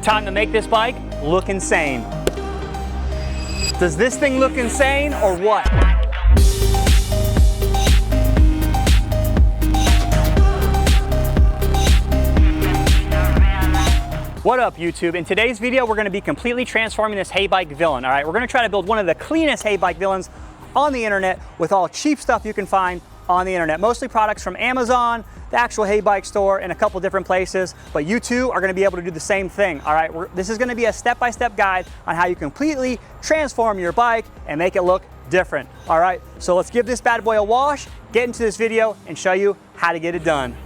Time to make this bike look insane. Does this thing look insane or what? What up, YouTube? In today's video, we're gonna be completely transforming this HeyBike Villain, all right? We're gonna try to build one of the cleanest HeyBike Villains on the internet with all cheap stuff you can find on the internet. Mostly products from Amazon, the actual HeyBike store, and a couple different places. But you too are gonna be able to do the same thing, all right? This is gonna be a step-by-step guide on how you completely transform your bike and make it look different, all right? So let's give this bad boy a wash, get into this video, and show you how to get it done.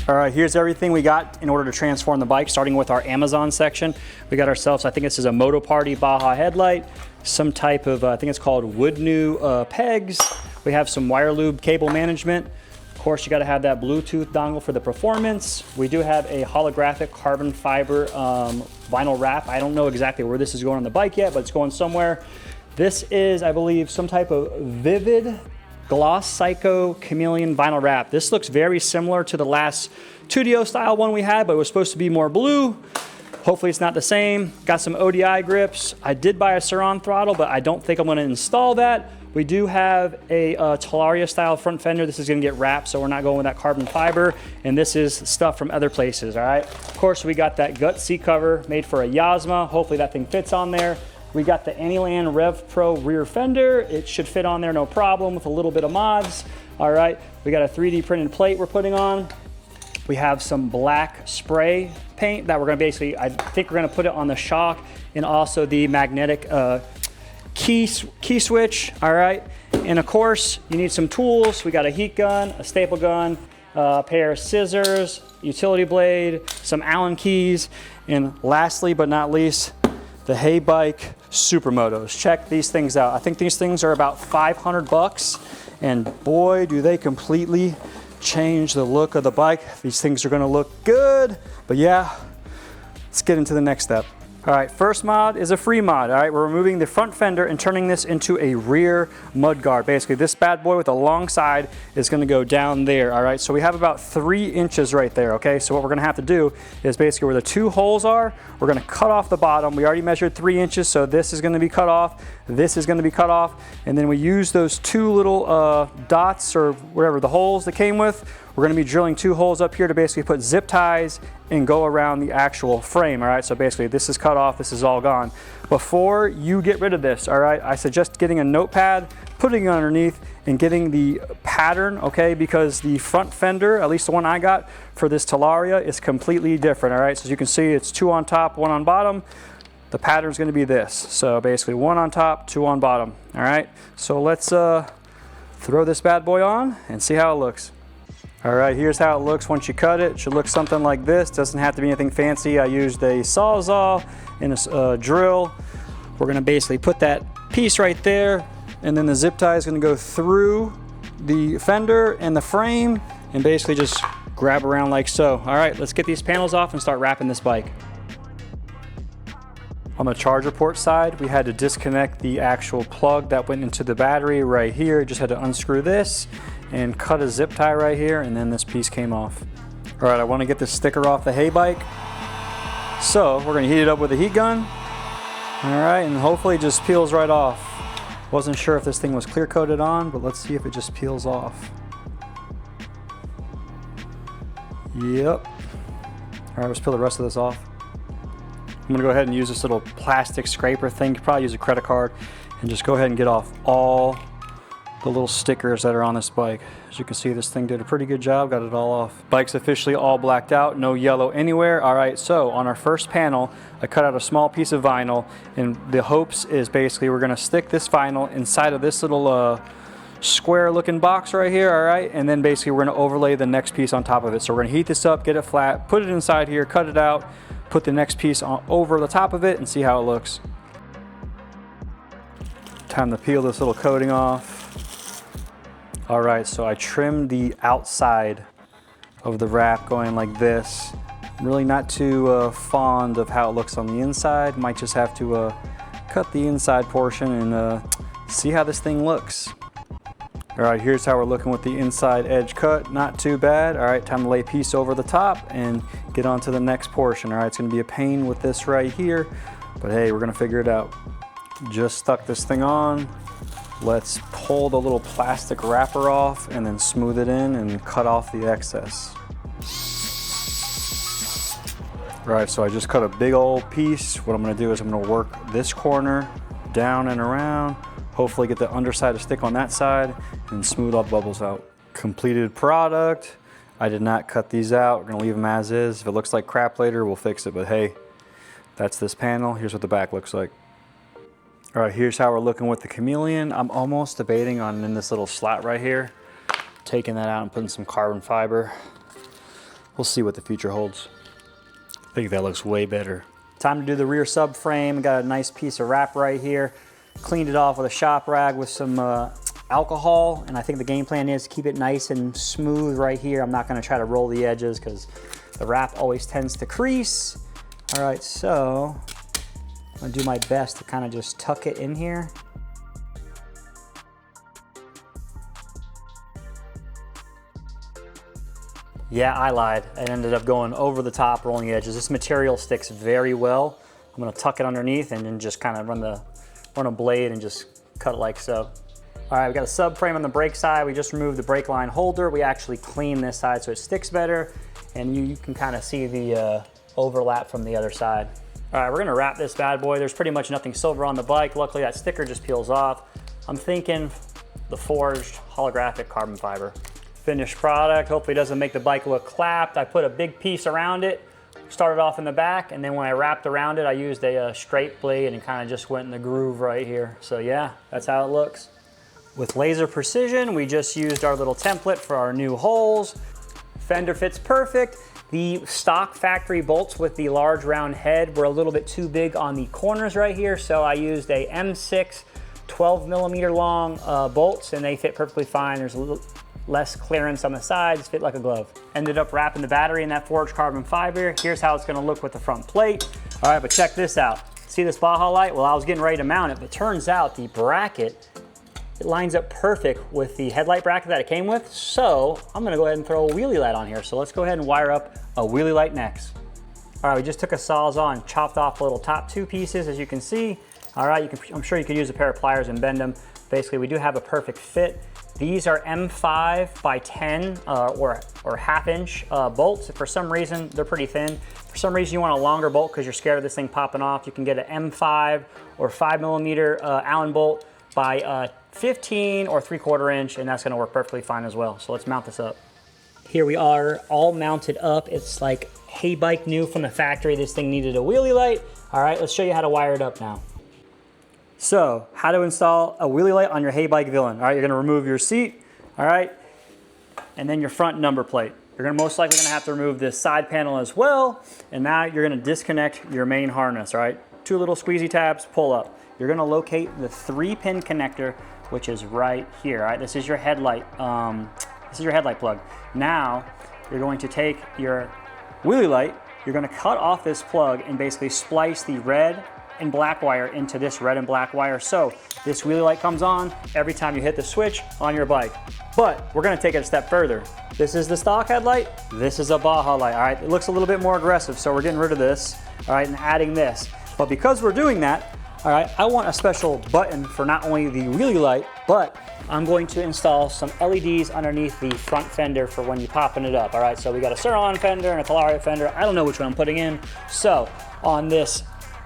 All right, here's everything we got in order to transform the bike, starting with our Amazon section. We got ourselves, I think this is a Moto Party Baja headlight, some type of, I think it's called wood new pegs. We have some wire loop cable management. Of course, you gotta have that Bluetooth dongle for the performance. We do have a holographic carbon fiber vinyl wrap. I don't know exactly where this is going on the bike yet, but it's going somewhere. This is, I believe, some type of Vivid Gloss Psycho Chameleon vinyl wrap. This looks very similar to the last 2DO style one we had, but it was supposed to be more blue. Hopefully it's not the same. Got some ODI grips. I did buy a Surron throttle, but I don't think I'm gonna install that. We do have a Talaria-style front fender. This is gonna get wrapped, so we're not going with that carbon fiber. And this is stuff from other places, all right? Of course, we got that gut seat cover made for a Yasma. Hopefully that thing fits on there. We got the Anyland Rev Pro rear fender. It should fit on there no problem with a little bit of mods. All right, we got a 3D printed plate we're putting on. We have some black spray paint that we're gonna basically, I think we're gonna put it on the shock and also the magnetic key switch, all right? And of course, you need some tools. We got a heat gun, a staple gun, a pair of scissors, utility blade, some Allen keys, and lastly but not least, the HeyBike Supermotos. Check these things out. I think these things are about 500 bucks, and boy, do they completely change the look of the bike. These things are gonna look good, but yeah, let's get into the next step. All right, first mod is a free mod. All right, we're removing the front fender and turning this into a rear mudguard. Basically, this bad boy with a long side is gonna go down there, all right? So we have about 3 inches right there, okay? So what we're gonna have to do is basically where the 2 holes are, we're gonna cut off the bottom. We already measured 3 inches, so this is gonna be cut off, this is gonna be cut off, and then we use those 2 little dots or whatever, the holes that came with. We're gonna be drilling 2 holes up here to basically put zip ties and go around the actual frame, all right? So basically this is cut off, this is all gone. Before you get rid of this, all right, I suggest getting a notepad, putting it underneath and getting the pattern, okay? Because the front fender, at least the one I got for this Talaria, is completely different, all right? So as you can see, it's 2 on top, 1 on bottom. The pattern's gonna be this. So basically 1 on top, 2 on bottom, all right? So let's throw this bad boy on and see how it looks. All right, here's how it looks once you cut it. It should look something like this. Doesn't have to be anything fancy. I used a Sawzall and a drill. We're gonna basically put that piece right there, and then the zip tie is gonna go through the fender and the frame and basically just grab around like so. All right, let's get these panels off and start wrapping this bike. On the charger port side, we had to disconnect the actual plug that went into the battery right here. Just had to unscrew this and cut a zip tie right here, and then this piece came off. All right, I wanna get this sticker off the HeyBike. So we're gonna heat it up with a heat gun. All right, and hopefully it just peels right off. Wasn't sure if this thing was clear coated on, but let's see if it just peels off. Yep. All right, let's peel the rest of this off. I'm gonna go ahead and use this little plastic scraper thing. You could probably use a credit card and just go ahead and get off all the little stickers that are on this bike. As you can see, this thing did a pretty good job, got it all off. Bike's officially all blacked out, no yellow anywhere. All right, so on our first panel, I cut out a small piece of vinyl, and the hopes is basically we're gonna stick this vinyl inside of this little square looking box right here, all right? And then basically we're gonna overlay the next piece on top of it. So we're gonna heat this up, get it flat, put it inside here, cut it out, put the next piece on over the top of it and see how it looks. Time to peel this little coating off. All right, so I trimmed the outside of the wrap going like this. I'm really not too fond of how it looks on the inside. Might just have to cut the inside portion and see how this thing looks. All All right, here's how we're looking with the inside edge cut. Not too bad. All right, time to lay a piece over the top and get on to the next portion. All right, it's gonna be a pain with this right here, but hey, we're gonna figure it out. Just stuck this thing on. Let's pull the little plastic wrapper off and then smooth it in and cut off the excess. All right, so I just cut a big old piece. What I'm gonna do is I'm gonna work this corner down and around, hopefully get the underside to stick on that side and smooth all the bubbles out. Completed product. I did not cut these out. We're gonna leave them as is. If it looks like crap later, we'll fix it, but hey, that's this panel. Here's what the back looks like. All right, here's how we're looking with the Chameleon. I'm almost debating on in this little slot right here, taking that out and putting some carbon fiber. We'll see what the future holds. I think that looks way better. Time to do the rear subframe. Got a nice piece of wrap right here. Cleaned it off with a shop rag with some alcohol, and I think the game plan is to keep it nice and smooth right here. I'm not gonna try to roll the edges because the wrap always tends to crease. All right, so I'm gonna do my best to kind of just tuck it in here. Yeah, I lied. I ended up going over the top, rolling the edges. This material sticks very well. I'm gonna tuck it underneath and then just kind of run a blade and just cut it like so. All right, we got a subframe on the brake side. We just removed the brake line holder. We actually cleaned this side so it sticks better, and you can kind of see the overlap from the other side. All right, we're gonna wrap this bad boy. There's pretty much nothing silver on the bike. Luckily, that sticker just peels off. I'm thinking the forged holographic carbon fiber. Finished product, hopefully it doesn't make the bike look clapped. I put a big piece around it, started off in the back, and then when I wrapped around it, I used a straight blade and kind of just went in the groove right here. So yeah, that's how it looks. With laser precision, we just used our little template for our new holes. Fender fits perfect. The stock factory bolts with the large round head were a little bit too big on the corners right here, so I used a M6 12 millimeter long bolts, and they fit perfectly fine. There's a little less clearance on the sides, fit like a glove. Ended up wrapping the battery in that forged carbon fiber. Here's how it's gonna look with the front plate. All right, but check this out. See this Baja light? Well, I was getting ready to mount it, but it turns out the bracket, it lines up perfect with the headlight bracket that it came with. So I'm gonna go ahead and throw a wheelie light on here. So let's go ahead and wire up a wheelie light next. All right, we just took a Sawzall, chopped off the little top two pieces, as you can see. All right, I'm sure you could use a pair of pliers and bend them. Basically, we do have a perfect fit. These are M5 by 10 or half-inch bolts. For some reason, they're pretty thin. For some reason, you want a longer bolt because you're scared of this thing popping off. You can get an M5 or 5 millimeter Allen bolt by 15 or 3/4 inch, and that's gonna work perfectly fine as well. So let's mount this up. Here we are, all mounted up. It's like HeyBike new from the factory. This thing needed a wheelie light. All right, let's show you how to wire it up now. So, how to install a wheelie light on your HeyBike Villain. All right, you're gonna remove your seat, all right, and then your front number plate. You're most likely gonna have to remove this side panel as well, and now you're gonna disconnect your main harness, all right? Two little squeezy tabs, pull up. You're gonna locate the 3-pin connector, which is right here, all right? This is your headlight, plug. Now, you're going to take your wheelie light, you're gonna cut off this plug and basically splice the red and black wire into this red and black wire. So this wheelie light comes on every time you hit the switch on your bike. But we're gonna take it a step further. This is the stock headlight, this is a Baja light, all right? It looks a little bit more aggressive, so we're getting rid of this, all right, and adding this. But because we're doing that, all right, I want a special button for not only the wheelie light, but I'm going to install some LEDs underneath the front fender for when you're popping it up, all right? So we got a Surron fender and a Talaria fender. I don't know which one I'm putting in. So on this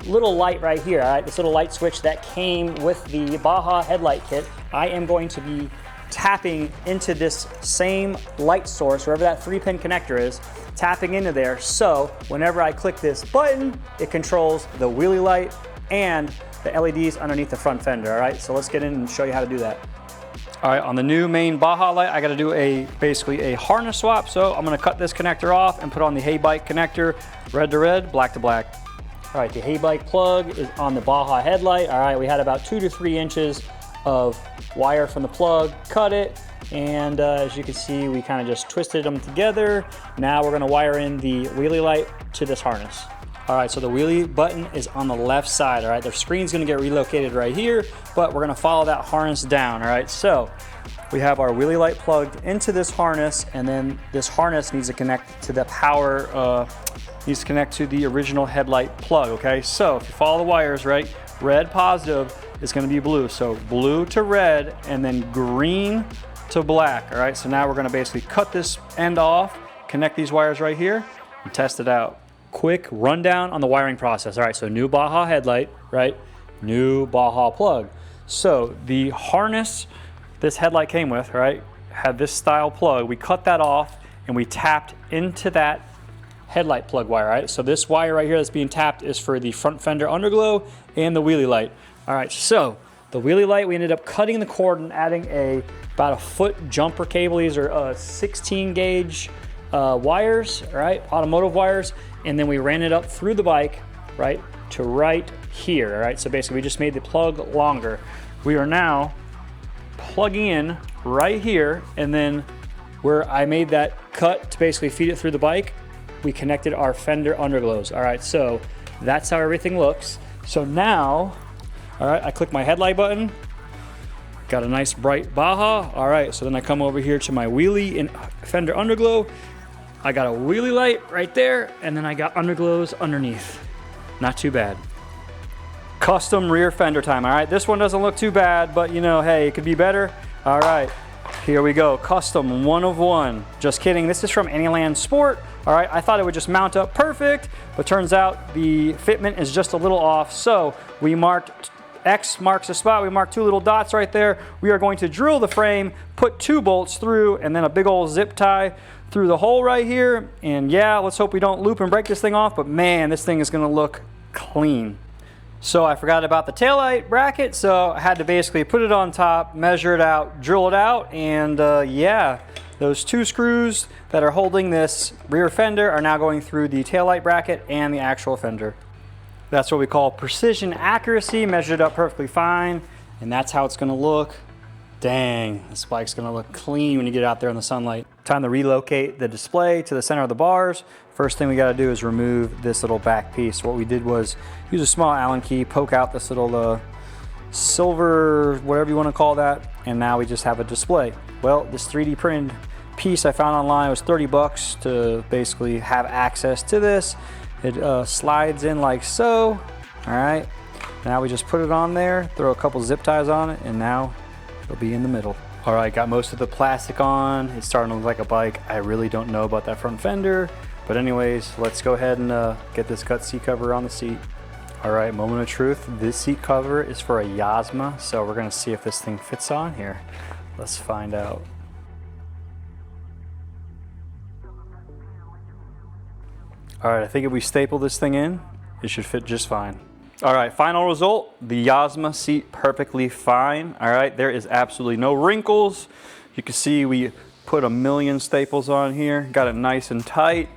little light right here, all right, this little light switch that came with the Baja headlight kit, I am going to be tapping into this same light source, wherever that 3-pin connector is, tapping into there. So whenever I click this button, it controls the wheelie light and the LEDs underneath the front fender, all right? So let's get in and show you how to do that. All right, on the new main Baja light, I gotta do basically a harness swap. So I'm gonna cut this connector off and put on the HeyBike connector, red to red, black to black. All right, the HeyBike plug is on the Baja headlight. All right, we had about 2 to 3 inches of wire from the plug, cut it, and as you can see, we kind of just twisted them together. Now we're gonna wire in the wheelie light to this harness. All right, so the wheelie button is on the left side, all right? The screen's gonna get relocated right here, but we're gonna follow that harness down, all right? So we have our wheelie light plugged into this harness, and then this harness needs to connect to the power, needs to connect to the original headlight plug, okay? So if you follow the wires, right, red positive is gonna be blue. So blue to red, and then green to black, all right? So now we're gonna basically cut this end off, connect these wires right here, and test it out. Quick rundown on the wiring process. All right, so new Baja headlight, right? New Baja plug. So the harness this headlight came with, right, had this style plug. We cut that off and we tapped into that headlight plug wire, right? So this wire right here that's being tapped is for the front fender underglow and the wheelie light. All right, so the wheelie light, we ended up cutting the cord and adding about a foot jumper cable. These are 16 gauge wires, right? Automotive wires. And then we ran it up through the bike, right, to right here, all right? So basically we just made the plug longer. We are now plugging in right here, and then where I made that cut to basically feed it through the bike, we connected our fender underglows. All right, so that's how everything looks. So now, all right, I click my headlight button, got a nice bright Baja. All right, so then I come over here to my wheelie and fender underglow. I got a wheelie light right there, and then I got underglows underneath. Not too bad. Custom rear fender time, all right? This one doesn't look too bad, but you know, hey, it could be better. All right, here we go. Custom 1 of 1. Just kidding, this is from Anyland Sport. All right, I thought it would just mount up perfect, but turns out the fitment is just a little off. So we marked, X marks the spot. We marked 2 little dots right there. We are going to drill the frame, put 2 bolts through, and then a big old zip tie through the hole right here. And yeah, let's hope we don't loop and break this thing off, but man, this thing is gonna look clean. So I forgot about the taillight bracket, so I had to basically put it on top, measure it out, drill it out, and yeah, those 2 screws that are holding this rear fender are now going through the taillight bracket and the actual fender. That's what we call precision accuracy, measured up perfectly fine, and that's how it's gonna look. Dang, this bike's gonna look clean when you get out there in the sunlight. Time to relocate the display to the center of the bars. First thing we gotta do is remove this little back piece. What we did was use a small Allen key, poke out this little silver, whatever you wanna call that, and now we just have a display. Well, this 3D printed piece I found online was 30 bucks to basically have access to this. It slides in like so, all right? Now we just put it on there, throw a couple zip ties on it, and now it'll be in the middle. All right, got most of the plastic on. It's starting to look like a bike. I really don't know about that front fender, but anyways, let's go ahead and get this gut seat cover on the seat. All right, moment of truth. This seat cover is for a Yasma, so we're gonna see if this thing fits on here. Let's find out. All right, I think if we staple this thing in, it should fit just fine. All right, final result, the Yasma seat perfectly fine. All right, there is absolutely no wrinkles. You can see we put a million staples on here, got it nice and tight.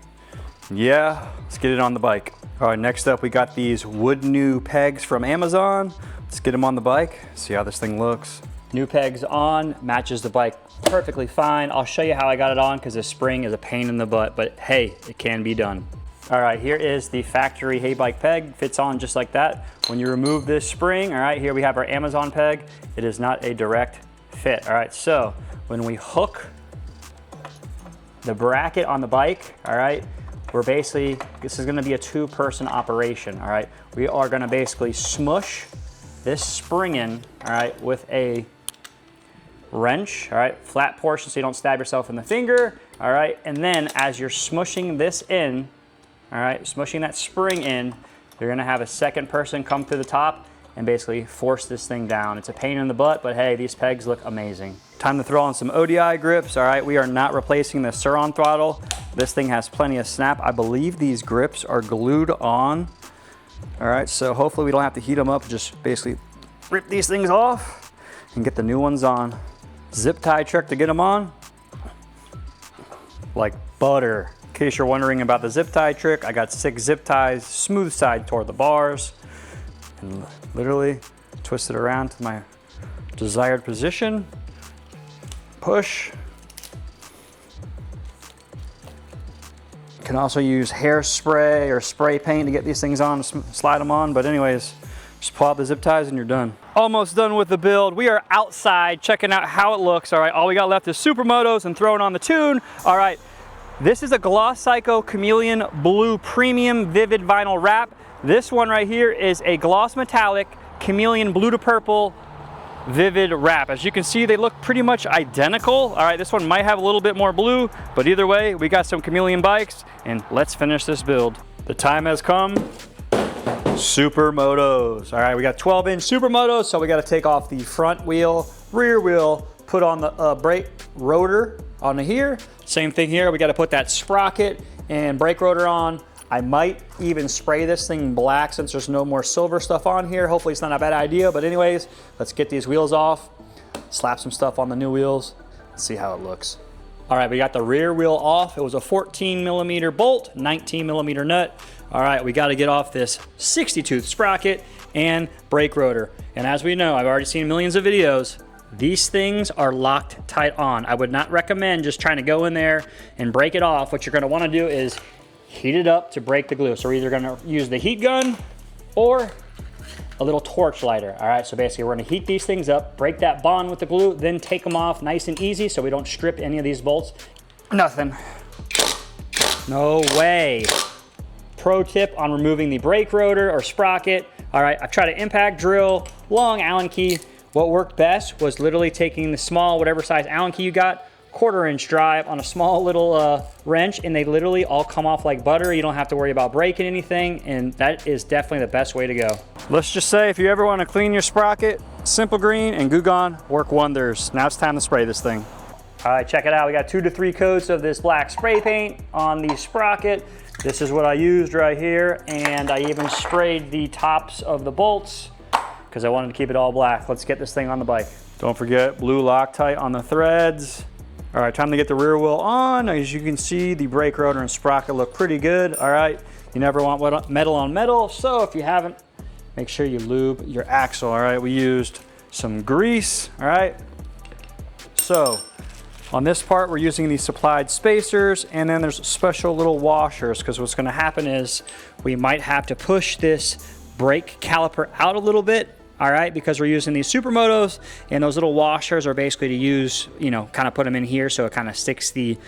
Yeah, let's get it on the bike. All right, next up we got these wood new pegs from Amazon. Let's get them on the bike, see how this thing looks. New pegs on, matches the bike perfectly fine. I'll show you how I got it on because the spring is a pain in the butt, but hey, it can be done. All right, here is the factory HeyBike peg. Fits on just like that. When you remove this spring, all right, here we have our Amazon peg. It is not a direct fit. All right, so when we hook the bracket on the bike, all right, we're basically, this is gonna be a 2-person operation, all right? We are gonna basically smush this spring in, all right, with a wrench, all right, flat portion so you don't stab yourself in the finger, all right? And then as you're smushing this in, all right, smushing that spring in, you're gonna have a second person come to the top and basically force this thing down. It's a pain in the butt, but hey, these pegs look amazing. Time to throw on some ODI grips, all right? We are not replacing the Surron throttle. This thing has plenty of snap. I believe these grips are glued on, all right? So hopefully we don't have to heat them up, just basically rip these things off and get the new ones on. Zip tie trick to get them on, like butter. In case you're wondering about the zip tie trick, I got 6 zip ties, smooth side toward the bars, and literally twist it around to my desired position. Push. You can also use hairspray or spray paint to get these things on, slide them on, but anyways, Just pull out the zip ties and you're done. Almost done with the build. We are outside checking out how it looks. All right, all we got left is supermotos and throwing on the tune. All right, this is a Gloss Psycho Chameleon Blue Premium Vivid Vinyl Wrap. This one right here is a Gloss Metallic Chameleon Blue to Purple Vivid Wrap. As you can see, they look pretty much identical. All right, this one might have a little bit more blue, but either way, we got some Chameleon bikes, and let's finish this build. The time has come. Supermotos. All right, we got 12-inch supermotos, so we got to take off the front wheel, rear wheel, put on the brake rotor on here. Same thing here, we got to put that sprocket and brake rotor on. I might even spray this thing black since there's no more silver stuff on here. Hopefully it's not a bad idea, but anyways, let's get these wheels off, slap some stuff on the new wheels, and see how it looks. All right, we got the rear wheel off. It was a 14mm bolt, 19mm nut. All right, we got to get off this 60-tooth sprocket and brake rotor. And as we know, I've already seen millions of videos, these things are locked tight on. I would not recommend just trying to go in there and break it off. What you're going to want to do is heat it up to break the glue. So we're either going to use the heat gun or a little torch lighter. All right, so basically we're going to heat these things up, break that bond with the glue, then take them off nice and easy so we don't strip any of these bolts. Nothing. No way. Pro tip on removing the brake rotor or sprocket. All right, I've tried an impact drill, long Allen key. What worked best was literally taking the small, whatever size Allen key you got, 1/4-inch drive on a small little wrench, and they literally all come off like butter. You don't have to worry about breaking anything, and that is definitely the best way to go. Let's just say if you ever want to clean your sprocket, Simple Green and Goo Gone work wonders. Now it's time to spray this thing. All right, check it out. We got 2 to 3 coats of this black spray paint on the sprocket. This is what I used right here, and I even sprayed the tops of the bolts because I wanted to keep it all black. Let's get this thing on the bike. Don't forget blue Loctite on the threads. All right, time to get the rear wheel on. As you can see, the brake rotor and sprocket look pretty good. All right, you never want metal on metal, so if you haven't, make sure you lube your axle. All right, we used some grease. All right, so on this part, we're using these supplied spacers, and then there's special little washers, because what's gonna happen is we might have to push this brake caliper out a little bit, all right, because we're using these supermotos, and those little washers are basically to use, you know, kind of put them in here so it kind of sticks the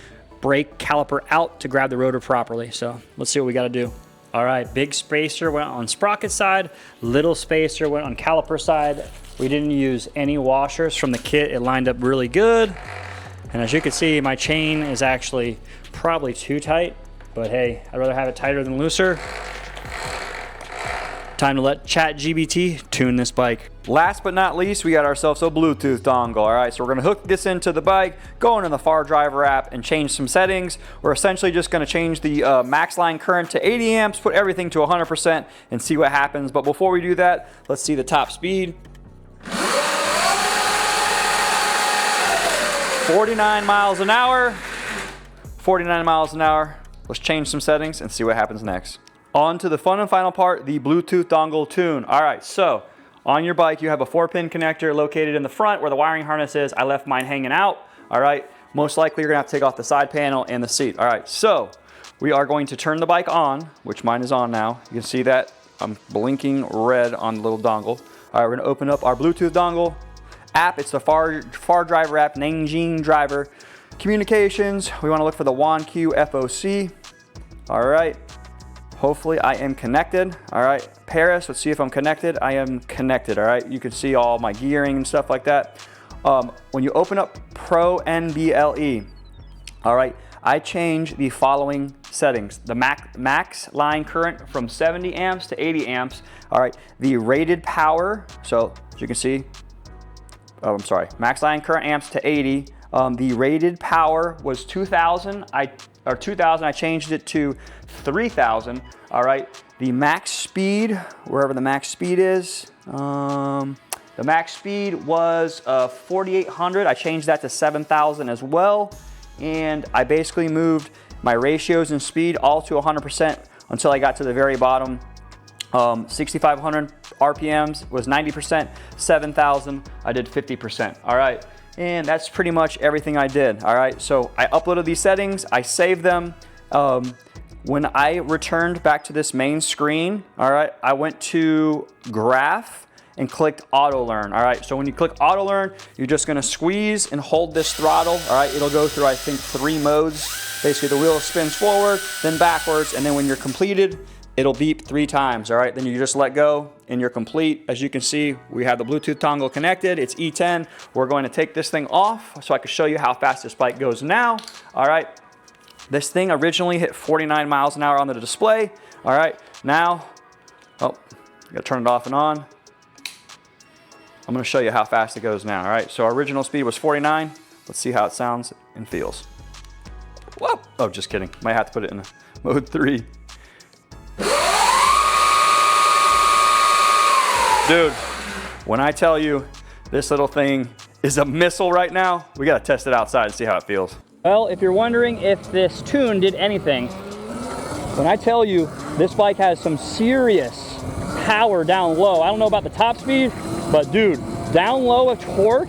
brake caliper out to grab the rotor properly. So let's see what we gotta do. All right, big spacer went on sprocket side, little spacer went on caliper side. We didn't use any washers from the kit. It lined up really good. And as you can see, my chain is actually probably too tight, but hey, I'd rather have it tighter than looser. Time to let ChatGPT tune this bike. Last but not least, we got ourselves a Bluetooth dongle. All right, so we're gonna hook this into the bike, go into the Far Driver app and change some settings. We're essentially just gonna change the max line current to 80 amps, put everything to 100% and see what happens. But before we do that, let's see the top speed. 49 miles an hour, 49 miles an hour. Let's change some settings and see what happens next. On to the fun and final part, the Bluetooth dongle tune. All right, so on your bike, you have a 4-pin connector located in the front where the wiring harness is. I left mine hanging out, all right? Most likely you're gonna have to take off the side panel and the seat. All right, so we are going to turn the bike on, which mine is on now. You can see that I'm blinking red on the little dongle. All right, we're gonna open up our Bluetooth dongle app. It's the Far Driver app, Nanjing driver. Communications, we wanna look for the WAN-Q FOC. All right, hopefully I am connected. All right, Paris, let's see if I'm connected. I am connected, all right? You can see all my gearing and stuff like that. When you open up Pro NBLE, all right, I change the following settings. The max line current from 70 amps to 80 amps. All right, the rated power, so as you can see, max line current amps to 80. The rated power was 2,000. I changed it to 3,000. All right. The max speed, wherever the max speed is, the max speed was 4,800. I changed that to 7,000 as well. And I basically moved my ratios and speed all to 100% until I got to the very bottom. 6,500 RPMs was 90%, 7,000, I did 50%, all right? And that's pretty much everything I did, all right? So I uploaded these settings, I saved them. when I returned back to this main screen, all right, I went to graph and clicked auto learn. All right, so when you click auto learn, you're just gonna squeeze and hold this throttle. All right, it'll go through, I think, 3 modes. Basically, the wheel spins forward, then backwards, and then when you're completed, it'll beep 3 times. All right, then you just let go and you're complete. As you can see, we have the Bluetooth dongle connected. It's E10. We're going to take this thing off so I can show you how fast this bike goes now. All right, this thing originally hit 49 miles an hour on the display. All right, now, oh, you gotta turn it off and on. I'm gonna show you how fast it goes now, all right? So our original speed was 49. Let's see how it sounds and feels. Whoa, oh, just kidding. Might have to put it in mode 3. Dude, when I tell you this little thing is a missile right now, we gotta test it outside and see how it feels. Well, if you're wondering if this tune did anything, when I tell you this bike has some serious power down low, I don't know about the top speed, but dude, down low of torque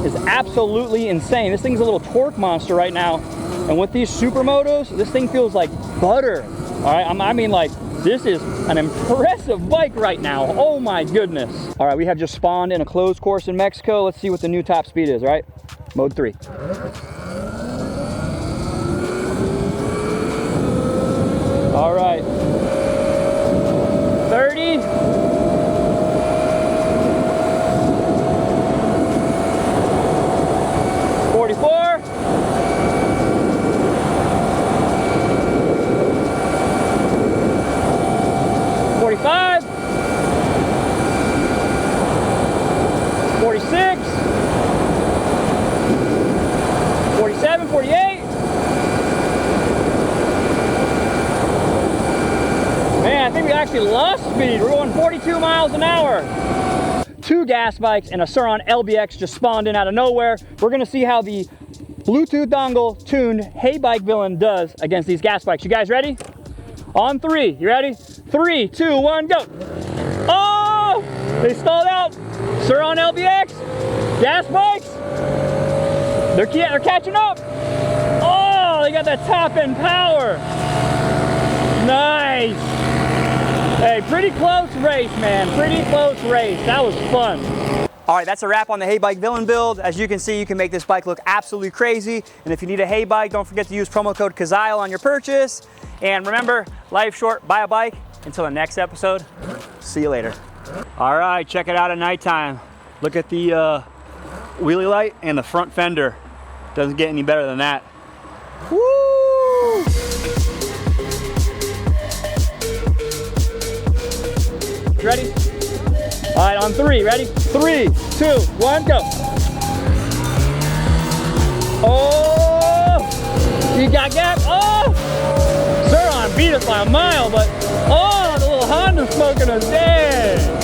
is absolutely insane. This thing's a little torque monster right now. And with these supermotos, this thing feels like butter. All right, I mean like, this is an impressive bike right now. Oh my goodness. All right, we have just spawned in a closed course in Mexico. Let's see what the new top speed is, all right? Mode 3. All right. 30. 44. 45. 46. 47, 48. Man, I think we actually lost speed. We're going 42 miles an hour. 2 gas bikes and a Surron LBX just spawned in out of nowhere. We're gonna see how the Bluetooth dongle tuned HeyBike Villain does against these gas bikes. You guys ready? On 3, you ready? 3, 2, 1, go. Oh, they stalled out. Surron LBX, gas bikes. They're catching up. Oh, they got that top end power. Nice. Hey, pretty close race, man. Pretty close race. That was fun. All right, that's a wrap on the HeyBike Villain build. As you can see, you can make this bike look absolutely crazy. And if you need a HeyBike, don't forget to use promo code Kazile on your purchase. And remember, life's short, buy a bike. Until the next episode, see you later. All right, check it out at nighttime. Look at the wheelie light and the front fender. Doesn't get any better than that. Woo! Ready? All right, on 3, ready? 3, 2, 1, go. Oh, you got gap. Oh, Surron beat us by a mile, but oh, the little Honda smoking us dead.